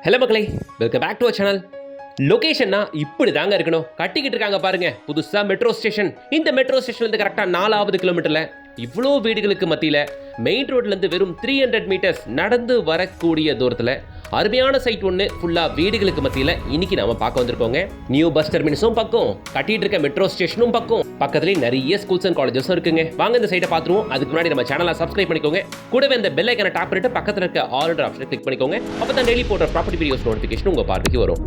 Hello மக்களே, welcome back to our channel. லொகேஷன்னா இப்படி தாங்க இருக்கணும். கட்டிக்கிட்டு இருக்காங்க பாருங்க புதுசாக மெட்ரோ ஸ்டேஷன். இந்த மெட்ரோ ஸ்டேஷன்லேருந்து கரெக்டாக 4வது கிலோமீட்டரில் இவ்வளோ வீடுகளுக்கு மத்தியில் மெயின் ரோட்லேருந்து வெறும் 300 மீட்டர்ஸ் நடந்து வரக்கூடிய தூரத்தில் அருமையான சைட் ஒன்று ஃபுல்லாக வீடுகளுக்கு மத்தியில் இன்னைக்கு நம்ம பார்க்க வந்திருக்கோங்க. நியூ பஸ் டெர்மினஸும் பக்கம், கட்டிட்டு இருக்க மெட்ரோ ஸ்டேஷனும் பக்கம், பக்கத்துலேயே நிறைய ஸ்கூல்ஸ் அண்ட் காலேஜஸும் இருக்குங்க. வாங்க இந்த சைட்டை பார்த்துருவோம். அதுக்கு முன்னாடி நம்ம சேனலை சப்ஸ்கிரைப் பண்ணிக்கோங்க. கூடவே இந்த பெல் ஐக்கனை டாப் பண்ணிட்டு பக்கத்தில் இருக்க ஆல் ஆப்ஷனை கிளிக் பண்ணிக்கோங்க. அப்போ தான் டெய்லி போடுற ப்ராப்பர்ட்டி வீடியோஸ் நோட்டிஃபிகேஷன் உங்கள் பார்வைக்கு வரும்.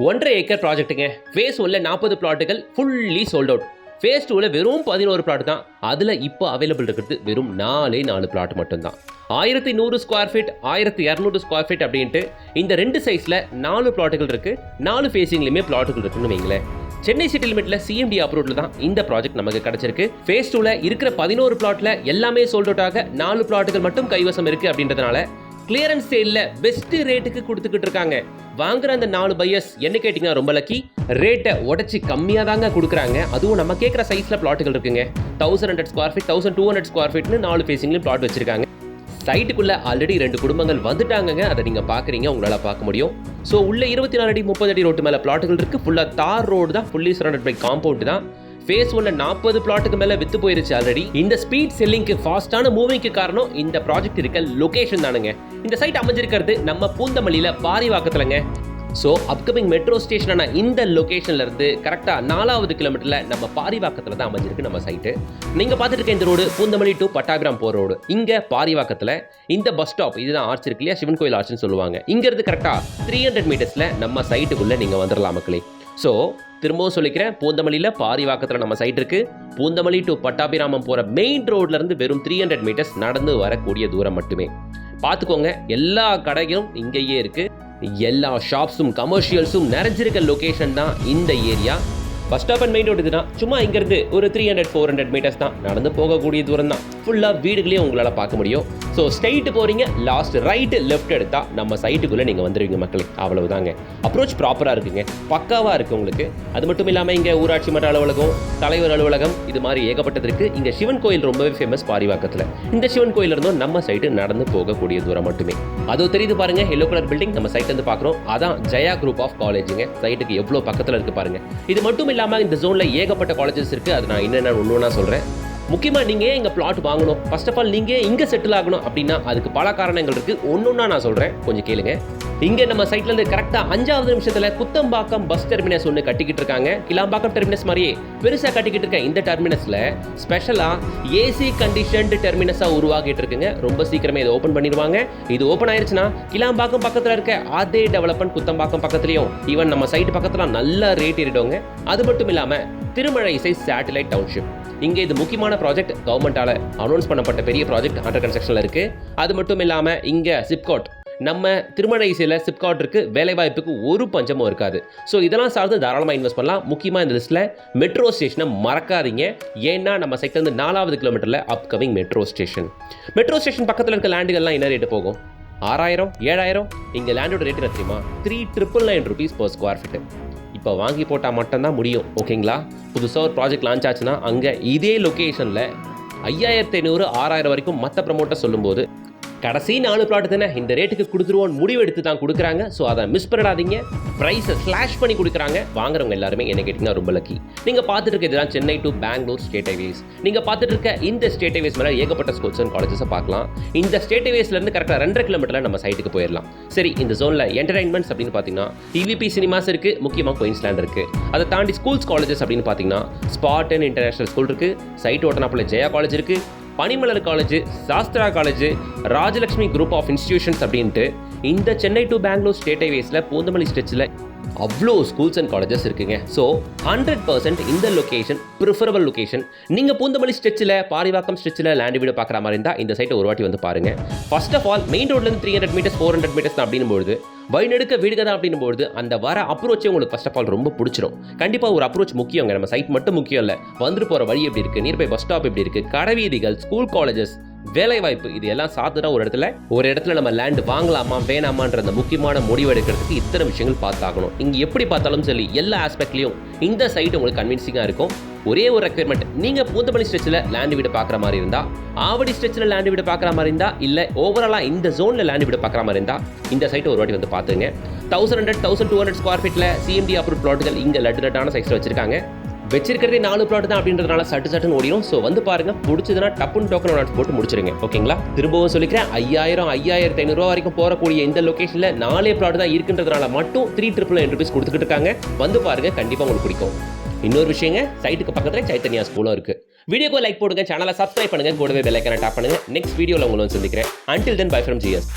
1.5 ஏக்கர் ப்ராஜெக்ட்டுங்க. ஃபேஸ் 1ல 40 பிளாட்டுகள் ஃபுல்லி சோல்ட் அவுட். ஃபேஸ் 2ல வெறும் 11 பிளாட் தான். அதில் இப்போ அவைலபிள் இருக்கிறது வெறும் 4 பிளாட் மட்டும்தான். 1100 ஸ்கொயர் ஃபீட், 1200 ஸ்கொயர் ஃபீட் அப்படின்ட்டு இந்த ரெண்டு சைஸில் 4 பிளாட்டுகள் இருக்குது. 4 ஃபேஸிங்லையுமே பிளாட்டுகள் இருக்குன்னு வைங்களேன். சென்னை சிட்டி லிமிட்ல சிஎம்டி அப்ரூவ்ல தான் இந்த ப்ராஜெக்ட் நமக்கு கிடைச்சிருக்கு. ஃபேஸ் 2ல இருக்கிற 11 பிளாட்ல எல்லாமே சோல்ட் அவுட் ஆக 4 பிளாட்டுகள் மட்டும் கைவசம் இருக்கு அப்படின்றதுனால கிளியரன்ஸ் சேல்ல பெஸ்ட் ரேட்டுக்கு கொடுத்துக்கிட்டு இருக்காங்க. வாங்குற அந்த 4 பையர்ஸ் என்ன கேட்டிங்கன்னா ரொம்ப லக்கி. ரேட்டை உடச்சி கம்மியாக தாங்க கொடுக்குறாங்க. அதுவும் நம்ம கேட்குற சைஸில் பிளாட்டுகள் இருக்குங்க. 1100 ஸ்கொயர் ஃபீட், 1200 ஸ்கொயர் ஃபீட்னு 4 ஃபேஸிங்லையும் பிளாட் வச்சிருக்காங்க. சைட்டுக்குள்ளே ஆல்ரெடி 2 குடும்பங்கள் வந்துட்டாங்க. அதை நீங்கள் பார்க்குறீங்க, உங்களால் பார்க்க முடியும். ஸோ உள்ள 24 அடி 30 அடி ரோட்டு மேலே பிளாட்டுகள் இருக்குது. ஃபுல்லாக தார் ரோடு தான், ஃபுல்லி சரௌண்டட் பை காம்பவுண்ட் தான். ஃபேஸ் 1ல 40 பிளாட்டுக்கு மேலே வித்து போயிருச்சு ஆல்ரெடி. இந்த ஸ்பீட் செல்லிங்க்கு, ஃபாஸ்டான மூவிங்க்கு காரணம் இந்த ப்ராஜெக்ட் இருக்க லொகேஷன் தானுங்க. இந்த சைட் அமைஞ்சிருக்கிறது நம்ம பூந்தமல்லியில் பாரிவாக்கத்துலங்க. ஸோ அப்கமிங் மெட்ரோ ஸ்டேஷனான இந்த லொகேஷன்ல இருந்து கரெக்டாக 4வது கிலோமீட்டரில் நம்ம பாரிவாக்கத்தில் தான் அமைஞ்சிருக்கு நம்ம சைட்டு. நீங்கள் பார்த்துட்டு இருக்க இந்த ரோடு பூந்தமல்லி டு பட்டாபிராம் போகிற ரோடு. இங்கே பாரிவாக்கத்தில் இந்த பஸ் ஸ்டாப், இதுதான் ஆர்ச் இருக்கு இல்லையா, சிவன் கோயில் ஆர்ச்னு சொல்லுவாங்க. இங்கேருந்து கரெக்டாக 300 மீட்டர்ஸில் நம்ம சைட்டுக்குள்ளே நீங்கள் வந்துடலாம் மக்களே. ஸோ திரும்பவும் சொல்லிக்கிறேன், பூந்தமல்லியில் பாரிவாக்கத்தில் நம்ம சைட் இருக்கு. பூந்தமல்லி டு பட்டாபிராமம் போகிற மெயின் ரோட்ல இருந்து வெறும் 300 மீட்டர்ஸ் நடந்து வரக்கூடிய தூரம் மட்டுமே. பார்த்துக்கோங்க, எல்லா கடைகளும் இங்கேயே இருக்கு. எல்லா ஷாப்ஸும் கமர்ஷியல்ஸும் நிறைஞ்சிருக்க லொகேஷன் தான் இந்த area. Bus stop and main road இதுதான். சும்மா இங்கேருந்து ஒரு 300-400 மீட்டர்ஸ் தான் நடந்து போகக்கூடிய தூரம் தான். ஃபுல்லாக வீடுகளையும் உங்களால் பார்க்க முடியும். ஸோ ஸ்ட்ரைட்டு போகிறீங்க, லாஸ்ட் ரைட்டு லெஃப்ட் எடுத்தால் நம்ம சைட்டுக்குள்ளே நீங்கள் வந்துடுவீங்க மக்களே. அவ்வளவுதாங்க. அப்ரோச் ப்ராப்பராக இருக்குங்க, பக்காவாக இருக்குது உங்களுக்கு. அது மட்டும் இல்லாமல் இங்கே ஊராட்சி மன்ற அலுவலகம், தலைவர் அலுவலகம், இது மாதிரி ஏகப்பட்டது இருக்குது. இங்கே சிவன் கோயில் ரொம்பவே ஃபேமஸ் பாரிவாக்கத்தில். இந்த சிவன் கோயில் இருந்தும் நம்ம சைட்டு நடந்து போகக்கூடிய தூரம் மட்டுமே. அதுவும் தெரியுது பாருங்க, எல்லோ கலர் பில்டிங் நம்ம சைட் வந்து பார்க்குறோம். அதான் ஜெயா குரூப் ஆஃப் காலேஜுங்க. சைட்டுக்கு எவ்வளோ பக்கத்தில் இருக்குது பாருங்க. இது மட்டும் இல்லாமல் இந்த ஜோனில் ஏகப்பட்ட காலேஜஸ் இருக்குது. அது நான் என்னென்ன ஒன்று சொல்கிறேன். முக்கியமாக நீங்கள் ஏன் இங்கே பிளாட் வாங்கணும், ஃபர்ஸ்ட் ஆஃப் ஆல் நீங்கள் இங்கே செட்டில் ஆகணும் அப்படின்னா அதுக்கு பல காரணங்கள் இருக்குது. ஒன்றா நான் சொல்கிறேன், கொஞ்சம் கேளுங்க. இங்கே நம்ம சைட்லேருந்து கரெக்டாக 5வது நிமிஷத்தில் குத்தம்பாக்கம் பஸ் டெர்மினஸ் ஒன்று கட்டிக்கிட்டு இருக்காங்க. கிளாம்பாக்கம் டெர்மினஸ் மாதிரியே பெருசாக கட்டிக்கிட்டு இருக்க இந்த டெர்மினஸில் ஸ்பெஷலாக ஏசி கண்டிஷன்டு டெர்மினஸாக உருவாகிட்டு இருக்குங்க. ரொம்ப சீக்கிரமே இதை ஓப்பன் பண்ணிடுவாங்க. இது ஓப்பன் ஆயிடுச்சுன்னா கிளாம்பாக்கம் பக்கத்தில் இருக்க அதே டெவலப்மெண்ட் குத்தம்பாக்கம் பக்கத்துலையும் ஈவன் நம்ம சைட்டு பக்கத்தில் நல்ல ரேட் ஏறிடுவாங்க. அது மட்டும் இல்லாமல் திருமழிசை சேட்டலைட் டவுன்ஷிப், இங்கே இது முக்கியமான ப்ராஜெக்ட், கவர்மெண்டால் அனௌன்ஸ் பண்ணப்பட்ட பெரிய ப்ராஜெக்ட் அண்டர் கன்ஸ்ட்ரக்ஷனில் இருக்குது. அது மட்டும் இல்லாமல் இங்கே சிப்காட், நம்ம திருமழிசையில் சிப்காட் இருக்குது. வேலைவாய்ப்புக்கு ஒரு பஞ்சமும் இருக்காது. ஸோ இதெல்லாம் சார்ந்து தாராளமாக இன்வெஸ்ட் பண்ணலாம். முக்கியமாக இந்த லிஸ்ட்டில் மெட்ரோ ஸ்டேஷனை மறக்காதீங்க. ஏன்னா நம்ம சைட்லேருந்து 4வது கிலோமீட்டரில் upcoming metro station. Metro station பக்கத்தில் இருக்க லேண்டுகள்லாம் என்ன ரேட்டு போகும்? 6000, 7000. இங்கே லேண்டோட ரேட் என்ன தெரியுமா? 3,999 rupees per ஸ்கொயர் ஃபீட்டு. இப்போ வாங்கி போட்டால் மட்டும்தான் முடியும், ஓகேங்களா? புதுசாக ஒரு ப்ராஜெக்ட் லான்ச் ஆச்சுன்னா அங்கே இதே லொக்கேஷனில் 5500, 6000 வரைக்கும் மற்ற ப்ரமோட்டர் சொல்லும்போது கடைசி 4 பிளாட் தானே இந்த ரேட்டுக்கு கொடுத்துருவோன்னு முடிவு எடுத்து தான் கொடுக்குறாங்க. ஸோ அதை மிஸ் பண்ணிடாதீங்க. ப்ரைஸை ஸ்லாஷ் பண்ணி கொடுக்குறாங்க. வாங்குறவங்க எல்லாருமே என்ன கேட்டிங்கன்னா ரொம்ப லக்கி. நீங்கள் பார்த்துட்டு இருக்க இதுதான் Chennai to Bangalore state highways. நீங்கள் பார்த்துட்டு இருக்க இந்த ஸ்டேட் ஹைவேஸ் மேலே ஏகப்பட்ட ஸ்கூல்ஸ் அண்ட் காலேஜஸை பார்க்கலாம். இந்த ஸ்டேட் ஹைவேஸ்லேருந்து கரெக்டாக 2.5 கிலோமீட்டரில் நம்ம சைட்டுக்கு போயிடலாம். சரி, இந்த ஜோனில் என்டர்டைன்மெண்ட்ஸ் அப்படின்னு பார்த்தீங்கன்னா டிவிபி சினிமாஸ் இருக்குது, முக்கியமாக குயின்ஸ்லேண்ட் இருக்குது. அதை தாண்டி ஸ்கூல்ஸ் காலேஜஸ் அப்படின்னு பார்த்தீங்கன்னா ஸ்பார்டன் இன்டர்நேஷனல் ஸ்கூல் இருக்குது. சைட் ஓட்டனாப்பில் ஜெயா காலேஜ் இருக்குது, Panimalar college, Sastra college, Rajalakshmi group of institutions அப்படின்ட்டு இந்த சென்னை டு பெங்களூர் ஸ்டேட் ஹைவேஸில் பூந்தமல்லி ஸ்ட்ரெச்சில் அவ்வளோ ஸ்கூல்ஸ் அண்ட் காலேஜஸ் இருக்குங்க. ஸோ 100% இந்த லொகேஷன் ப்ரிஃபரபிள் லொகேஷன். நீங்கள் பூந்தமல்லி ஸ்ட்ரெச்சில், பாரிவாக்கம் ஸ்ட்ரெச்சில் லேண்ட் வீடு பார்க்குற மாதிரி இருந்தால் இந்த சைட்டை ஒரு வாட்டி வந்து பாருங்கள். ஃபர்ஸ்ட் ஆஃப் ஆல் மெயின் ரோட்லேருந்து 300 மீட்டர்ஸ் 400 மீட்டர்ஸ் தான் அப்படின்னும்போது வழிநெடுக்க வீடுக தான் அப்படின்னும்போது அந்த வர அப்ரோச்சே உங்களுக்கு ஃபர்ஸ்ட் ஆஃப் ஆல் ரொம்ப பிடிச்சிரும். கண்டிப்பாக ஒரு அப்ரோச் முக்கியங்க. நம்ம சைட் மட்டும் முக்கியம் இல்லை, வந்துட்டு போகிற வழி எப்படி இருக்குது, நியர்பை பஸ் ஸ்டாப் எப்படி இருக்குது, கடைவீதிகள், ஸ்கூல் காலேஜஸ், வேலைவாய்ப்பு, இது எல்லாம் சார்ந்துதான் ஒரு இடத்துல நம்ம லேண்ட் வாங்கலாமா வேணாமான்ற அந்த முக்கியமான முடிவு எடுக்கிறதுக்கு இத்தனை விஷயங்கள் பார்த்தாகணும். இங்கே எப்படி பார்த்தாலும் சரி எல்லா ஆஸ்பெக்ட்லையும் இந்த சைட் உங்களுக்கு கன்வின்சிங்காக இருக்கும். ஒரே ஒரு ரெக்யர்மெண்ட், நீங்கள் பூந்தமல்லி ஸ்ட்ரெச்சில் லேண்ட் வீடு பார்க்குற மாதிரி இருந்தால், ஆவடி ஸ்ட்ரெச்சில் லேண்ட் வீடு பார்க்குற மாதிரி இருந்தால், இல்லை ஓவராலாக இந்த ஜோனில் லேண்ட் வீடு பார்க்குற மாதிரி இருந்தால் இந்த சைட்டை ஒரு வாட்டி வந்து பார்த்துங்க. 1100-1200 ஸ்கொயர் ஃபீட்டில் சிஎம்டி அப்ரூவ் பிளாட்டுகள் இங்கே லட்டான சைஸில் வச்சிருக்காங்க. வச்சிருக்கிறதே 4 பிளாட் தான் அப்படின்றதுனால சட்டுன்னு ஓடிடும். ஸோ வந்து பாருங்க, பிடிச்சதுன்னா டப்புன்னு டோக்கன் ஒன்று போட்டு முடிச்சிருங்க. ஓகேங்களா? திரும்பவும் சொல்லிக்கிறேன், 5000-5500 ரூபா வரைக்கும் போகக்கூடிய இந்த லொகேஷனில் 4 பிளாட் தான் இருக்குன்றதுனால மட்டும் 3,999 rupees கொடுத்துக்கிட்டு இருக்காங்க. வந்து பாருங்க, கண்டிப்பாக உங்களுக்கு பிடிக்கும். இன்னொரு விஷயங்க, சைட்டுக்கு பக்கத்தில் சைத்தன்யா ஸ்கூலும் இருக்கு. வீடியோக்கு லைக் போடுங்க, சேனலை சப்ஸ்கிரைப் பண்ணுங்க, கூடவே பெல் ஐக்கானை டாப் பண்ணுங்க. நெக்ஸ்ட் வீடியோவில் உங்களை சந்திக்கிறேன். Until then, bye from GS.